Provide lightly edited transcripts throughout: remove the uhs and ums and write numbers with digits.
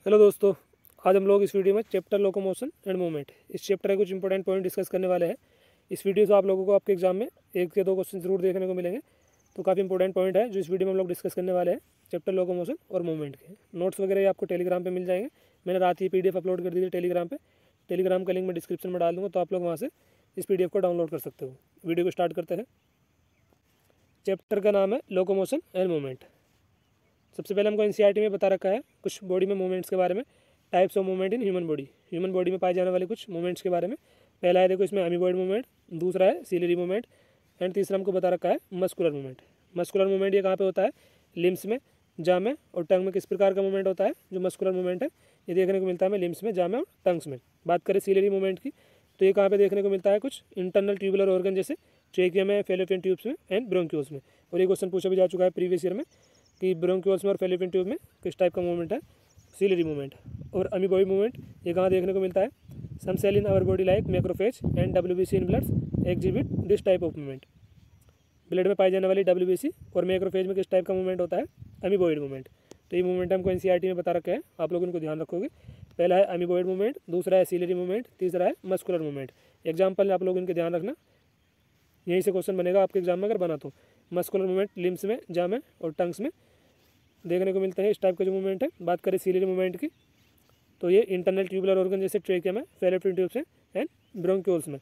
Hello दोस्तों, आज हम लोग इस वीडियो में चैप्टर लोकोमोशन एंड मूवमेंट इस चैप्टर के कुछ इंपॉर्टेंट पॉइंट डिस्कस करने वाले हैं। इस वीडियो से आप लोगों को आपके एग्जाम में एक या दो क्वेश्चन जरूर देखने को मिलेंगे। तो काफ़ी इंपॉर्टेंट पॉइंट है जो इस वीडियो में हम लोग डिस्कस करने वाले हैं चैप्टर लोकोमोशन और मूवमेंट के। नोट्स वगैरह आपको टेलीग्राम पर मिल जाएंगे। मैंने रात ही PDF अपलोड कर दी थी टेलीग्राम पर। टेलीग्राम का लिंक मैं डिस्क्रिप्शन में डाल दूँगा, तो आप लोग वहाँ से इस PDF को डाउनलोड कर सकते हो। वीडियो को स्टार्ट करते हैं। चैप्टर का नाम है लोकोमोशन एंड मूवमेंट। सबसे पहले हमको NCERT में बता रखा है कुछ बॉडी में मूवमेंट्स के बारे में। Types of movement in human body में पाए जाने वाले कुछ मूवमेंट्स के बारे में। पहला है देखो इसमें अमीबॉइड मूवमेंट, दूसरा है सीलरी मूवमेंट एंड तीसरा हमको बता रखा है मस्कुलर मूवमेंट। मस्कुलर मूवमेंट ये कहाँ पे होता है? लिम्स में, जा में और टंग में। किस प्रकार का मूवमेंट होता है जो मस्कुलर मूवमेंट है? ये देखने को मिलता है हमें लिम्स में, जा में और टंग्स में। बात करें सीलरी मूवमेंट की तो ये कहाँ पे देखने को मिलता है? कुछ इंटरनल ट्यूबुलर ऑर्गन जैसे ट्रेकिया में, फेलोपियन ट्यूब्स में एंड ब्रोंक्यूल्स में। और ये क्वेश्चन पूछा भी जा चुका है प्रीवियस ईयर में कि ब्रोंक्यूल्स में और फेलोपियन ट्यूब में किस टाइप का मूवमेंट है? Ciliary movement. और अमीबॉइड मूवमेंट ये कहाँ देखने को मिलता है? Some cell in our body like macrophage and WBC in bloods exhibit this type of movement. Blood में पाई जाने वाली WBC और मैक्रोफेज में किस टाइप का मूवमेंट होता है? Amoeboid movement. तो ये मूवमेंट हमको NCERT में बता रखा है, आप लोग इनको ध्यान रखोगे। पहला है अमीबॉइड मूवमेंट, दूसरा है सीलरी मूवमेंट, तीसरा है मस्कुलर मूवमेंट। एग्जाम्पल आप लोग इनके ध्यान रखना, यहीं से क्वेश्चन बनेगा आपके एग्जाम में अगर बना तो। मस्कुलर मूवमेंट लिम्स में, जा में और टंग्स में देखने को मिलता है इस टाइप का जो मूवमेंट है। बात करें सीलरी मूवमेंट की तो ये इंटरनल ट्यूबुलर ऑर्गन जैसे ट्रेकिया में, फेलोपियन ट्यूब्स में एंड ब्रोंक्यूल्स में।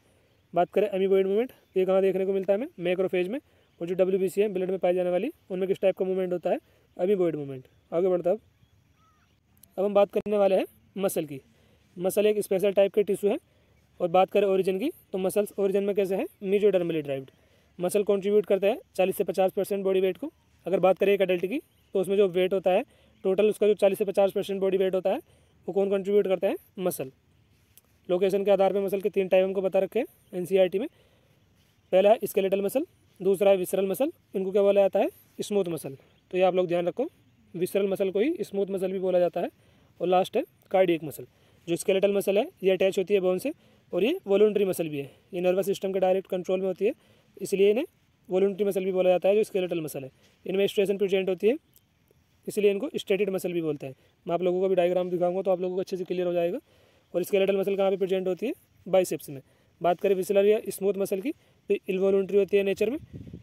बात करें अमीबॉइड मूवमेंट ये कहाँ देखने को मिलता है हमें? मैक्रोफेज में। और जो WBC है ब्लड में पाई जाने वाली, उनमें किस टाइप का मूवमेंट होता है? Amoeboid movement. आगे बढ़ता अब हम बात करने वाले हैं मसल की। मसल एक स्पेशल टाइप के टिश्यू है। और बात करें ओरिजिन की तो मसल्स ओरिजिन में कैसे है? मेसोडर्मली ड्राइव्ड। मसल कंट्रीब्यूट करता है 40 से 50% बॉडी वेट को। अगर बात करें एक अडल्ट की तो उसमें जो वेट होता है टोटल, उसका जो 40 से 50% बॉडी वेट होता है वो कौन कंट्रीब्यूट करता है? मसल। लोकेशन के आधार पर मसल के 3 टाइप हमको बता रखे हैं NCERT में। पहला है स्केलेटल मसल, दूसरा है विसरल मसल, इनको क्या बोला जाता है? Smooth muscle. तो ये आप लोग ध्यान रखो, विसरल मसल को ही स्मूथ मसल भी बोला जाता है। और लास्ट है कार्डियक मसल। जो स्केलेटल मसल है ये अटैच होती है बोन से, और ये वॉलंटरी मसल भी है। ये नर्वस सिस्टम के डायरेक्ट कंट्रोल में होती है, इसलिए इन्हें वॉलंटरी मसल भी बोला जाता है। जो स्केलेटल मसल है इनमें स्ट्रेसन प्रेजेंट होती है, इसलिए इनको स्टेटेड मसल भी बोलते हैं। मैं आप लोगों को भी डायग्राम दिखाऊंगा तो आप लोगों को अच्छे से क्लियर हो जाएगा। और स्केलेटल मसल कहाँ पे प्रेजेंट होती है? बाइसेप्स में। बात करें विसरल या स्मूथ मसल की तो इनवॉलंटरी होती है नेचर में,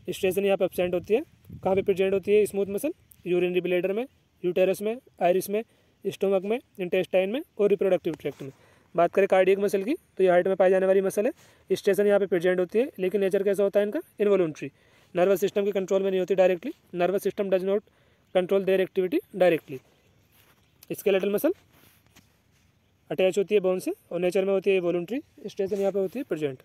स्ट्रेसन यहाँ पे एब्सेंट होती है। कहाँ पे प्रेजेंट होती है स्मूथ मसल? यूरिनरी ब्लैडर में, यूटेरस में, आयरिस में, स्टोमक में, इंटेस्टाइन में और रिप्रोडक्टिव ट्रैक्ट में। बात करें कार्डियक मसल की तो ये हार्ट में पाई जाने वाली मसल है। स्ट्रेसन यहाँ पे प्रेजेंट होती है, लेकिन नेचर कैसा होता है इनका? इनवॉलंटरी। नर्वस सिस्टम के कंट्रोल में नहीं होती directly. Nervous system does not control their activity directly. Skeletal muscle attach होती है बोन से और नेचर में होती है वॉलंटरी। स्ट्रेसन यहाँ पे होती है प्रेजेंट।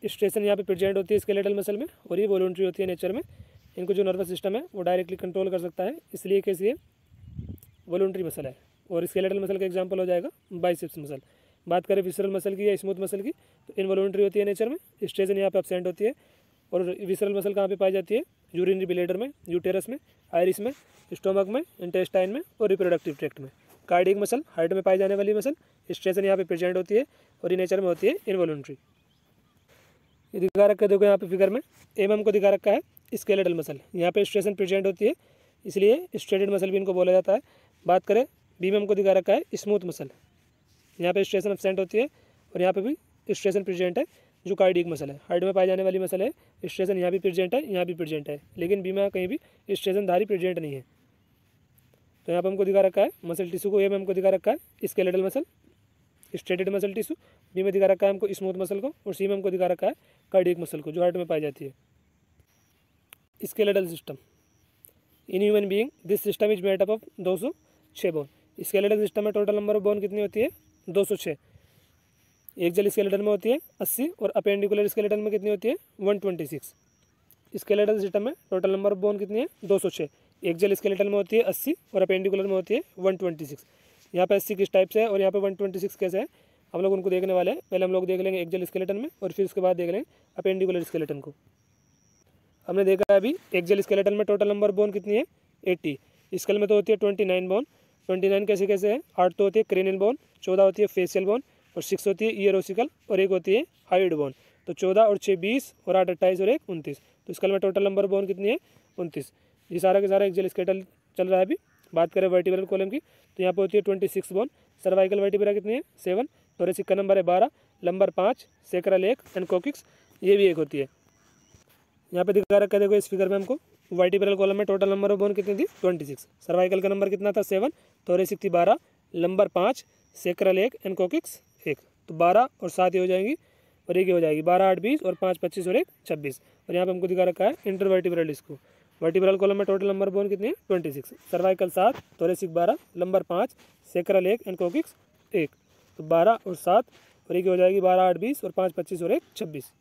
स्ट्रेसन यहाँ पे प्रेजेंट होती है स्केलेटल मसल में और ये वॉलंटरी होती है नेचर में। इनको जो नर्वस सिस्टम है वो डायरेक्टली कंट्रोल कर सकता है, इसलिए कैसी है? वॉलंटरी मसल है। और स्केलेटल मसल का एग्जांपल हो जाएगा बाइसेप्स मसल। बात करें विसरल मसल की या स्मूथ मसल की तो इनवॉलंटरी होती है नेचर में, स्ट्रेसन यहाँ पे एब्सेंट होती है। और विसरल मसल कहाँ पे पाई जाती है? यूरिनरी ब्लैडर में, यूटेरस में, आयरिस में, स्टोमक में, इंटेस्टाइन में और रिप्रोडक्टिव ट्रैक्ट में। कार्डियक मसल हार्ट में पाई जाने वाली मसल, स्ट्रेसन यहाँ पे प्रेजेंट होती है और ये नेचर में होती है इनवॉलंटरी। ये दिखा रखा है देखो यहाँ पे फिगर में, एम को दिखा रखा है स्केलेटल मसल। यहाँ पे स्ट्रेसन प्रेजेंट होती है, इसलिए स्ट्रेटेड मसल भी इनको बोला जाता है। बात करें बीम को दिखा रखा है स्मूथ मसल। यहाँ पे स्ट्रेसन एब्सेंट होती है और यहाँ पे भी स्ट्रेसन प्रेजेंट है, जो कार्डियक मसल है, हार्ट में पाई जाने वाली मसल है। स्ट्रेसन यहाँ भी प्रेजेंट है, यहाँ भी प्रेजेंट है, लेकिन बीमा कहीं भी स्ट्रेसन धारी प्रेजेंट नहीं है। तो यहाँ पर हमको दिखा रखा है मसल टिश्यू को, एम को दिखा रखा है skeletal muscle, striated muscle tissue. B में दिखा रखा है हमको स्मूथ मसल को, और सी में हमको दिखा रखा है कार्डियक मसल को, जो हार्ट में पाई जाती है। Skeletal system in human being this system is made up of 206 bone. Skeletal system में टोटल नंबर ऑफ बोन कितनी होती है? 206। एक्सल स्केलेटन में होती है 80 और अपेंडिकुलर स्केलेटन में कितनी होती है? 126। स्केलेटल सिस्टम में टोटल नंबर ऑफ बोन कितनी है? 206। एक्सल स्केलेटन में होती है 80 और अपेंडिकुलर में होती है 126। यहाँ पे 80 किस टाइप से है और यहाँ पे 126 कैसे है, हम लोग उनको देखने वाले हैं। पहले हम लोग देख लेंगे एक्सल स्केलेटन में और फिर उसके बाद देख लेंगे अपेंडिकुलर स्केलेटन को। हमने देखा है अभी एक्सल स्केलेटन में टोटल नंबर बोन कितनी है? 80। स्केल में तो होती है 29 बोन। 29 कैसे कैसे है? 8 तो होती है क्रेनियल बोन, 14 होती है फेशियल बोन और 6 होती है ईयर ओसिकल और 1 होती है हाइड बोन। तो 14 और 6 20 और 8 28 और 1 29। तो स्केल में टोटल नंबर बोन कितनी है? 29। ये सारा का सारा एक्सल स्केलेटन चल रहा है अभी। बात करें वर्टिब्रल कॉलम की तो यहाँ पे होती है 26 बोन। सर्वाइकल वर्टिब्रा कितनी है 7, थोरेसिक का नंबर है 12, लंबर 5, सेक्रल 1 एंड कोकिक्स ये भी 1 होती है। यहाँ पे दिखा रखा है देखो इस फिगर में हमको वर्टिब्रल कॉलम में टोटल नंबर ऑफ बोन कितनी थी 26। सर्वाइकल का नंबर कितना था 7, थोरेसिक थी 12, लंबर 5, सेक्रल 1 एंड कोकिक्स 1। तो 12 और 7 ही हो जाएंगी और एक ही हो जाएगी 12 8 20 और 5 25 और 1 26। और यहाँ पे हमको दिखा रखा है इंटरवर्टिब्रल डिस्क। वर्टिब्रल कॉलम में टोटल नंबर बोन कितनी है 26। Cervical 7, thoracic 12, lumbar 5, sacral 1 and coccyx 1। तो 12 और 7 और एक हो जाएगी 12 8 20 और 5 25 और 1 26।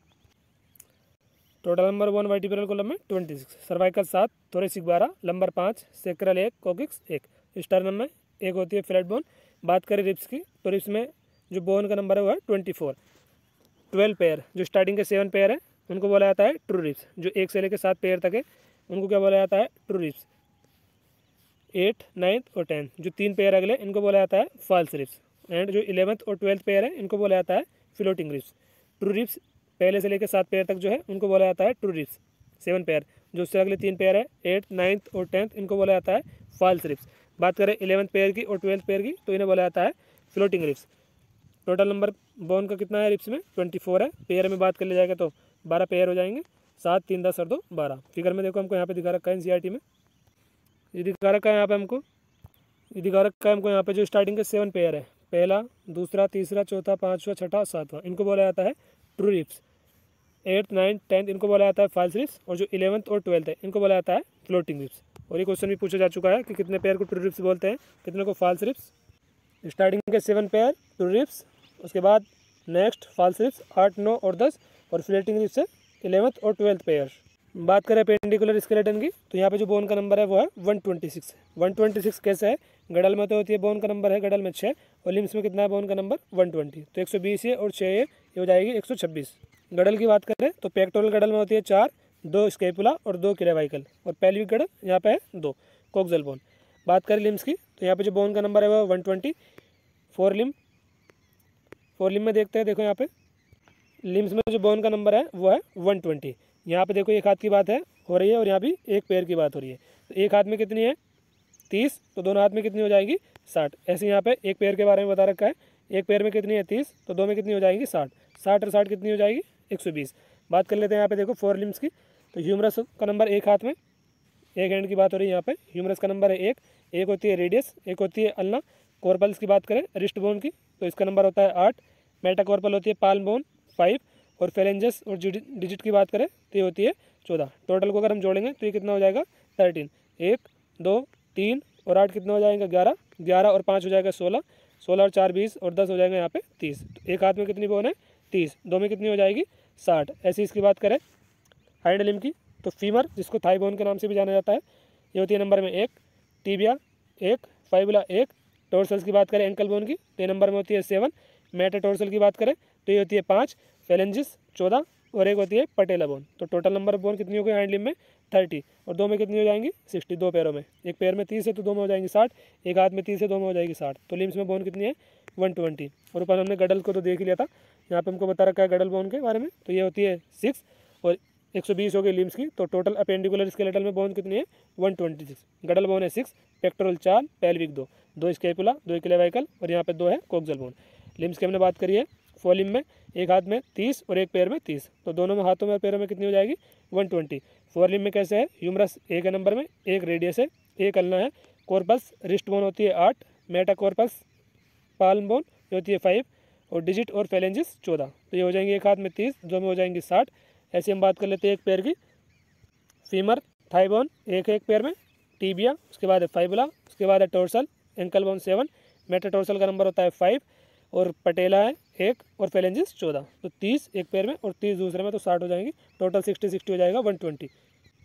Total number bone vertebral column में 26। Cervical 7, thoracic 12, lumbar 5, sacral 1, कोकिक्स 1। Sternum में एक होती है फ्लैट बोन। बात करें रिब्स की तो रिब्स में जो बोन का नंबर है वो है 24। 12 पेयर जो स्टार्टिंग के 7 पेयर है उनको बोला जाता है ट्रू रिब्स। जो 1 से लेकर 7 पेयर तक है उनको क्या बोला जाता है ट्रू रिब्स। 8, 9 और 10 जो 3 पेयर अगले इनको बोला जाता है फॉल्स रिब्स। एंड जो 11th और 12th पेयर है इनको बोला जाता है फ्लोटिंग रिब्स। ट्रू रिब्स पहले से लेकर 7 पेयर तक जो है उनको बोला जाता है ट्रू रिब्स। 7 पेयर जो उससे अगले 3 पेयर है 8, 9 और 10 इनको बोला जाता है फॉल्स रिब्स। बात करें 11th पेयर की और 12th पेयर की तो इन्हें बोला जाता है floating ribs. Total number bone का कितना है रिब्स में 24 है। पेयर में बात कर लिया जाएगा तो 12 पेयर हो जाएंगे, 7 3 10 और 2 12। फिगर में देखो हमको यहाँ पे दिखा रखा है एनसीईआरटी में ये दिखा रखा है यहाँ पे हमको यहाँ पे जो स्टार्टिंग के 7 पेयर है पहला, दूसरा, तीसरा, चौथा, 5वां, 6ठा, 7वां इनको बोला जाता है ट्रू रिब्स। 8, 9, 10 इनको बोला जाता है फॉल्स रिब्स। और जो 11th और 12th है इनको बोला जाता है फ्लोटिंग रिब्स। और ये क्वेश्चन भी पूछा जा चुका है कि कितने पेयर को ट्रू रिब्स बोलते हैं, कितने को फॉल्स रिब्स। स्टार्टिंग के 7 पेयर ट्रू रिब्स, उसके बाद नेक्स्ट फॉल्स रिब्स 8, 9 और 10 और फ्लोटिंग रिब्स है 11th और 12th पेयर। बात करें पेंडिकुलर स्केलेटन की तो यहाँ पे जो बोन का नंबर है वो है 126। 126 कैसे है, गडल में तो होती है बोन का नंबर है गडल में 6 और लिम्स में कितना है बोन का नंबर 120। तो 120 है और 6 ये हो जाएगी 126। गडल की बात करें तो पेक्टोरल गडल में होती है 4, 2 स्केपुला और 2 क्लेवाइकल और पेल्विक गडल यहाँ पे है 2 कोक्सल बोन। बात करें लिम्स की तो यहाँ पे जो बोन का नंबर है वो 120। फोर लिम में देखते हैं, देखो यहाँ पे लिम्स में जो बोन का नंबर है वो है 120। यहाँ पे देखो एक हाथ की बात है हो रही है और यहाँ भी एक पैर की बात हो रही है। तो एक हाथ में कितनी है 30, तो दोनों हाथ में कितनी हो जाएगी 60। ऐसे यहाँ पे एक पैर के बारे में बता रखा है, एक पैर में कितनी है 30 तो दो में कितनी हो जाएगी 60। 60 और 60 कितनी हो जाएगी 120। बात कर लेते हैं यहाँ पे देखो 4 लिम्स की तो ह्यूमरस का नंबर एक हाथ में, एक हैंड की बात हो रही है यहाँ पे। ह्यूमरस का नंबर है एक होती है रेडियस, एक होती है अल्ना। कॉर्पल्स की बात करें रिस्ट बोन की तो इसका नंबर होता है 8। मेटाकॉर्पल होती है पाल्म बोन 5 और फेलेंजस और डिजिट की बात करें तो ये होती है 14। टोटल को अगर हम जोड़ेंगे तो ये कितना हो जाएगा 13। 1 2 3 और 8 कितना हो जाएगा 11, 11 और 5 हो जाएगा 16, 16 और 4 20 और 10 हो जाएगा यहाँ पे 30। तो एक हाथ में कितनी बोन है 30, दो में कितनी हो जाएगी 60। ऐसी इसकी बात करें हाइंड लिम्ब की तो फीमर जिसको थाई बोन के नाम से भी जाना जाता है ये होती है नंबर में 1, टीबिया 1, फाइबुला 1। टोर्सल्स की बात करें एंकल बोन की तो ये नंबर में होती है 7। मेटाटोर्सल की बात करें तो ये होती है 5, फेलेंजिस 14 और एक होती है पटेला बोन। तो टोटल नंबर बोन कितनी हो गई हैंड लिम्ब में 30 और दो में कितनी हो जाएंगी 60। दो पैरों में, एक पैर में 30 है तो दो में हो जाएंगी 60, एक हाथ में 30 है दो में हो जाएगी 60। तो लिम्स में बोन कितनी है 120। और ऊपर हमने गडल को तो देख ही लिया था, यहाँ पे हमको बता रखा है गडल बोन के बारे में तो ये होती है 6 और 120 हो गई लिम्स की। तो टोटल अपेंडिकुलर स्केलेटल में बोन कितनी है 126। गडल बोन है 6, पेक्टोरल 4, पेल्विक 2, 2 स्केपुला, 2 क्लेवाइकल और यहाँ पे 2 है कोक्सल बोन। लिम्स की हमने बात करी है फोर लिम्ब में एक हाथ में 30 और एक पैर में 30, तो दोनों में हाथों में और पैरों में कितनी हो जाएगी 120। फोर लिम्ब में कैसे है ह्यूमरस एक है नंबर में, एक रेडियस है, एक अल्ना है। कॉर्पस रिस्ट बोन होती है 8, मेटाकॉर्पस पाल्म बोन ये होती है 5 और डिजिट और फेलेंजिस 14। तो ये हो जाएंगे एक हाथ में 30, दो में हो जाएंगी 60। ऐसे हम बात कर लेते हैं एक पैर की फीमर थाई बोन एक है एक पैर में, टीबिया उसके बाद है फाइबुला, उसके बाद है टोर्सल, एंकल बोन 7, मेटाटोर्सल का नंबर होता है 5 और पटेला है 1 और फेलेंजिस 14। तो 30 एक पैर में और 30 दूसरे में तो 60 हो जाएंगी। टोटल 60 हो जाएगा 120।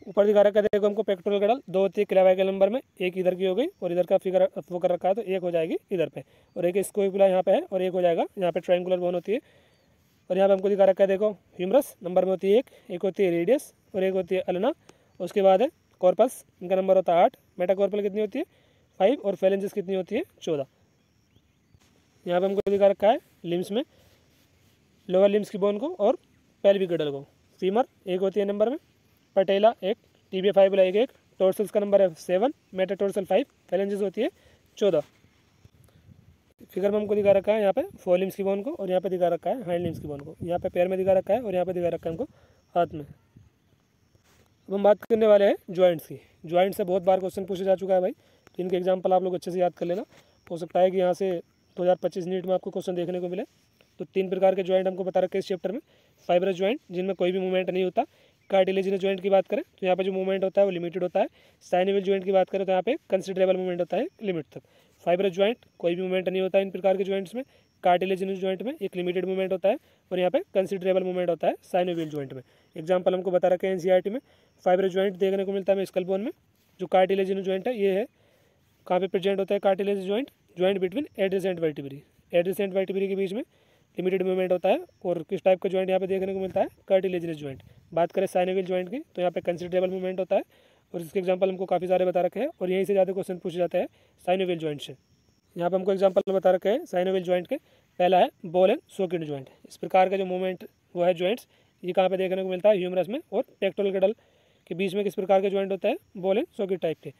ऊपर दिखा रखा है देखो हमको पेक्टोरल गडल 2 होती है क्लेवाइकल नंबर में, एक इधर की हो गई और इधर का फिगर वो कर रखा है तो एक हो जाएगी इधर पे और एक स्कोपुला यहाँ पे है और एक हो जाएगा यहाँ पे ट्रायंगुलर बोन होती है। और यहाँ पे हमको दिखा रखा है देखो ह्यूमरस नंबर में होती है एक होती है रेडियस और एक होती है अल्ना। उसके बाद है कॉर्पस, इनका नंबर होता है 8। मेटाकॉर्पल कितनी होती है 5 और फेलेंजिस कितनी होती है 14। यहाँ पे हमको दिखा रखा है लिम्स में लोअर लिम्स की बोन को और पेल्विक गडल को। फीमर एक होती है नंबर में, पटेला 1, टीबिया फाइबुला 1, टॉर्सल्स का नंबर है 7, मेटाटॉर्सल 5, फेलेंजेस होती है 14। फिगर में हमको दिखा रखा है यहाँ पे फोर लिम्स की बोन को, और यहाँ पे दिखा रखा है हाइंड लिम्स की बोन को। यहाँ पे पैर में दिखा रखा है और यहाँ पे दिखा रखा है हमको हाथ में। अब हम बात करने वाले हैं जॉइंट्स की। जॉइंट से बहुत बार क्वेश्चन पूछा जा चुका है भाई, तो इनके एग्जाम्पल आप लोग अच्छे से याद कर लेना। हो सकता है कि यहाँ से 2025 नीट में आपको क्वेश्चन देखने को मिले। तो 3 प्रकार के जॉइंट हमको बता रखे हैं इस चैप्टर में। फाइबरस जॉइंट जिनमें कोई भी मूवमेंट नहीं होता। कार्टिलेजिनस जॉइंट की बात करें तो यहाँ पे जो मूवमेंट होता है वो लिमिटेड होता है। साइनोवियल जॉइंट की बात करें तो यहाँ पे कंसिडरेबल मूवमेंट होता है लिमिट तक। फाइबरस जॉइंट कोई भी मूवमेंट नहीं होता है इन प्रकार के जॉइंट्स में। कार्टिलेजिनस जॉइंट में एक लिमिटेड मूवमेंट होता है और यहाँ पे कंसिडरेबल मूवमेंट होता है साइनोवियल जॉइंट में। एग्जाम्पल हमको बता रखे हैं एनसीईआरटी में। फाइबरस जॉइंट देखने को मिलता है स्कल बोन में। जो कार्टिलेजिनस जॉइंट है ये है कहाँ पे प्रेजेंट होता है cartilaginous joint? Joint between adjacent vertebrae. Adjacent vertebrae के बीच में लिमिटेड मूवमेंट होता है। और किस टाइप का जॉइंट यहाँ पे देखने को मिलता है? Cartilaginous joint. बात करें साइनोवियल जॉइंट की तो यहाँ पे कंसिडरेबल मूवमेंट होता है और इसके एग्जांपल हमको काफ़ी सारे बता रखे हैं और यहीं से ज़्यादा क्वेश्चन पूछे जाते हैं साइनोवियल जॉइंट से। यहाँ पे हमको एग्जांपल बता रखे हैं साइनोवियल जॉइंट के। पहला है बॉल एंड सॉकेट जॉइंट। इस प्रकार का जो मूवमेंट वो है जॉइंट्स, ये कहाँ पे देखने को मिलता है? ह्यूमरस में और पेक्टोरल गिडल के बीच में किस प्रकार के जॉइंट होता है? बॉल एंड सॉकेट टाइप के।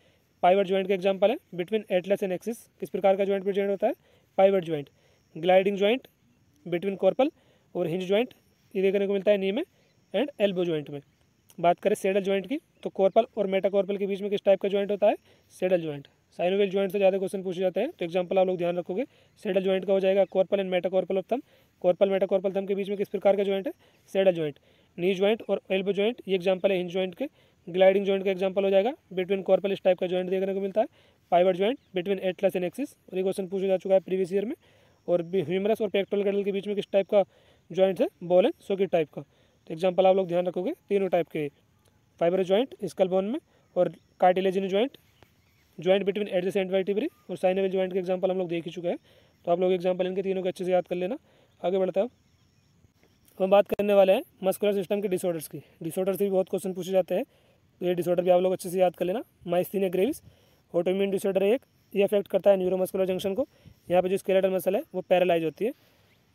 पाइवट जॉइंट के एग्जांपल है बिटवीन एटलस एंड एक्सिस। किस प्रकार का जॉइंट प्रेजेंट होता है? Pivot joint. Gliding joint between carpal और हिंज जॉइंट, ये देखने को मिलता है नी में एंड एल्बो जॉइंट में। बात करें सेडल जॉइंट की तो कॉर्पल और मेटाकॉर्पल के बीच में किस टाइप का जॉइंट होता है? Saddle joint. साइनोवियल जॉइंट से ज़्यादा क्वेश्चन पूछे जाते हैं तो एग्जांपल आप लोग ध्यान रखोगे। सेडल जॉइंट का हो जाएगा कॉर्पल एंड मेटाकॉर्पल ऑफ थंब। कॉर्पल मेटाकॉर्पल थंब के बीच में किस प्रकार का जॉइंट है? Saddle joint. नी जॉइंट और एल्बो जॉइंट ये एग्जांपल है हिंज जॉइंट के। ग्लाइडिंग जॉइंट का एग्जांपल हो जाएगा बिटवीन कॉर्पल इस टाइप का जॉइंट देखने को मिलता है। Pivot joint between atlas and axis, और ये क्वेश्चन पूछा जा चुका है प्रीवियस ईयर में। और ह्यूमरस और पेक्टोरल गिडल के बीच में किस टाइप का जॉइंट है? बॉल एंड सॉकेट टाइप का। तो एग्जांपल आप लोग ध्यान रखोगे तीनों टाइप के। फाइबरस जॉइंट स्कल बोन में, और cartilaginous joint, joint between adjacent vertebrae, और साइनोवियल जॉइंट के एग्जांपल हम लोग देख ही चुके हैं। तो आप लोग एग्जांपल इनके तीनों के अच्छे से याद कर लेना। आगे बढ़ता है, हम बात करने वाले हैं मस्कुलर सिस्टम के डिसऑर्डर्स की। डिसऑर्डर से भी बहुत क्वेश्चन पूछे जाते हैं तो ये डिसऑर्डर भी आप लोग अच्छे से याद कर लेना। माइस्थीनिया ग्रेविस ऑटोइम्यून डिसऑर्डर है एक, ये अफेक्ट करता है न्यूरोमस्कुलर जंक्शन को। यहाँ पे जो स्केलेटल मसल है वो पैरालाइज होती है।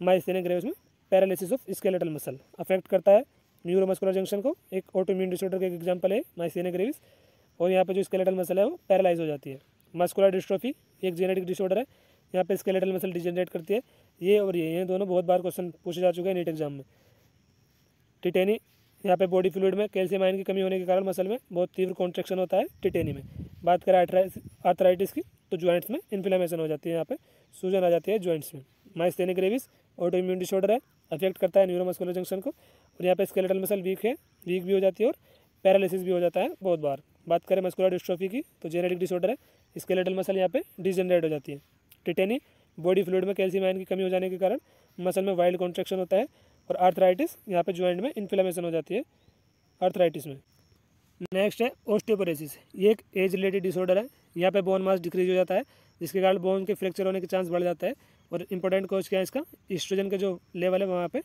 माइस्थीनिया ग्रेविस में paralysis of skeletal muscle affect करता है न्यूरोमस्कुलर जंक्शन को। एक ऑटोइम्यून डिसऑर्डर का एक एग्जांपल है माइस्थीनिया ग्रेविस। और यहाँ पे जो स्केलेटल मसल है वो पैरालाइज हो जाती है। मस्कुलर डिस्ट्रोफी एक जेनेटिक डिसऑर्डर है, यहाँ पे स्केलेटल मसल डिजेनरेट करती है। ये और ये दोनों बहुत बार क्वेश्चन पूछे जा चुके हैं नीट एग्जाम में। टिटेनी, यहाँ पे बॉडी फ्लूइड में कैल्शियम आयन की कमी होने के कारण मसल में बहुत तीव्र कॉन्ट्रैक्शन होता है टिटेनी में। बात करें आर्थराइटिस की तो जॉइंट्स में इन्फ्लेमेशन हो जाती है, यहाँ पे सूजन आ जाती है जॉइंट्स में। माइस्थेनिया ग्रेविस ऑटोइम्यून डिसऑर्डर है, अफेक्ट करता है न्यूरोमस्कुलर जंक्शन को। और यहाँ पे स्केलेटल मसल वीक भी हो जाती है और पैरालिसिस भी हो जाता है बहुत बार। बात करें मस्कुलर डिस्ट्रोफी की तो जेनेटिक डिसऑर्डर है, स्केलेटल मसल यहाँ पे डिजेनरेट हो जाती है। टिटेनी बॉडी फ्लूइड में कैल्शियम आयन की कमी हो जाने के कारण मसल में वाइल्ड कॉन्ट्रैक्शन होता है। और आर्थराइटिस यहाँ पे जॉइंट में इन्फ्लेमेशन हो जाती है आर्थराइटिस में। नेक्स्ट है ऑस्टियोपोरोसिस, ये एक एज रिलेटेड डिसऑर्डर है। यहाँ पे बोन मास डिक्रीज हो जाता है जिसके कारण बोन के फ्रैक्चर होने के चांस बढ़ जाता है। और इंपॉर्टेंट कॉज क्या है इसका? एस्ट्रोजन का जो लेवल है वहाँ पे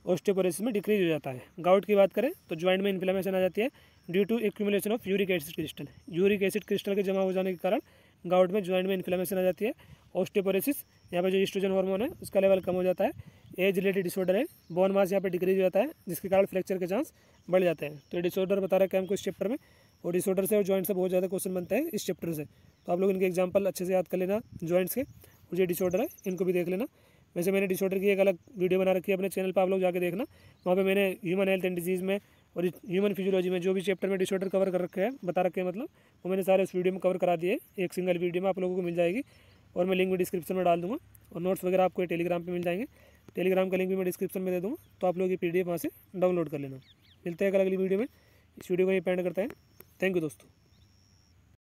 ऑस्टियोपोरोसिस में डिक्रीज हो जाता है। गाउट की बात करें तो जॉइंट में इन्फ्लेमेशन आ जाती है due to accumulation of uric acid crystal. Uric acid crystal के जमा हो जाने के कारण गाउट में जॉइंट में इन्फ्लेमेशन आ जाती है। ऑस्टियोपोरोसिस यहाँ पे जो एस्ट्रोजन हार्मोन है उसका लेवल कम हो जाता है। एज रिलेटेड डिसऑर्डर है, बोन मास यहाँ पे डिक्रीज हो जाता है जिसके कारण फ्रैक्चर के चांस बढ़ जाते हैं। तो ये डिसऑर्डर बता रखा है हमको इस चैप्टर में। और डिसऑर्डर से और जॉइंट से बहुत ज़्यादा क्वेश्चन बनते हैं इस चैप्टर से। तो आप लोग इनके एग्जांपल अच्छे से याद कर लेना जॉइंट्स के। और ये डिसऑर्डर है इनको भी देख लेना। वैसे मैंने डिसऑर्डर की एक अलग वीडियो बना रखी है अपने चैनल पर, आप लोग जाके देखना। वहाँ पे मैंने ह्यूमन हेल्थ एंड डिजीज़ में और ह्यूमन फिजियोलॉजी में जो भी चैप्टर में डिसऑर्डर कवर कर रखे हैं बता रखे हैं, मतलब वो मैंने सारे उस वीडियो में कवर करा दिए। एक सिंगल वीडियो में आप लोगों को मिल जाएगी और मैं लिंक भी डिस्क्रिप्शन में डाल दूँगा। और नोट्स वगैरह आपको टेलीग्राम पर मिल जाएंगे, टेलीग्राम का लिंक भी मैं डिस्क्रिप्शन में दे दूँगा। तो आप लोग ये PDF वहाँ से डाउनलोड कर लेना। मिलते हैं अगली वीडियो में। इस वीडियो को यहीं पेंड करते हैं। थैंक यू दोस्तों।